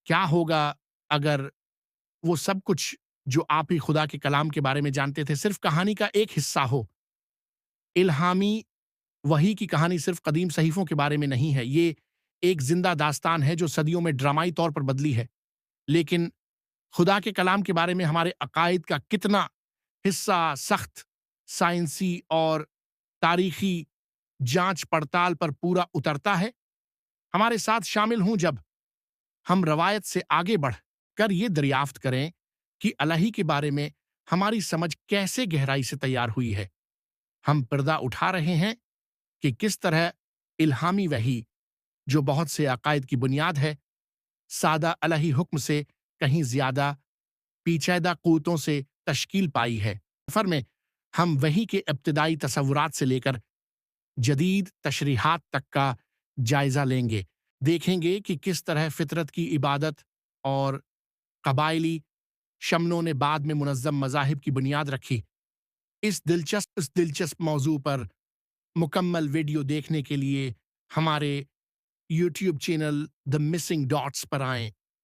کیا ہوگا اگر وہ سب کچھ جو آپ ہی خدا کے کلام کے بارے میں جانتے تھے صرف کہانی کا ایک حصہ ہو؟ الہامی وحی کی کہانی صرف قدیم صحیفوں کے بارے میں نہیں ہے، یہ ایک زندہ داستان ہے جو صدیوں میں ڈرامائی طور پر بدلی ہے۔ لیکن خدا کے کلام کے بارے میں ہمارے عقائد کا کتنا حصہ سخت سائنسی اور تاریخی جانچ پڑتال پر پورا اترتا ہے؟ ہمارے ساتھ شامل ہوں جب ہم روایت سے آگے بڑھ کر یہ دریافت کریں کہ الہی کے بارے میں ہماری سمجھ کیسے گہرائی سے تیار ہوئی ہے۔ ہم پردہ اٹھا رہے ہیں کہ کس طرح الہامی وحی، جو بہت سے عقائد کی بنیاد ہے، سادہ الہی حکم سے کہیں زیادہ پیچیدہ قوتوں سے تشکیل پائی ہے۔ سفر میں ہم وحی کے ابتدائی تصورات سے لے کر جدید تشریحات تک کا جائزہ لیں گے، دیکھیں گے کہ کس طرح فطرت کی عبادت اور قبائلی شمنوں نے بعد میں منظم مذاہب کی بنیاد رکھی۔ اس دلچسپ موضوع پر مکمل ویڈیو دیکھنے کے لیے ہمارے یوٹیوب چینل دی مسنگ ڈاٹس پر آئیں۔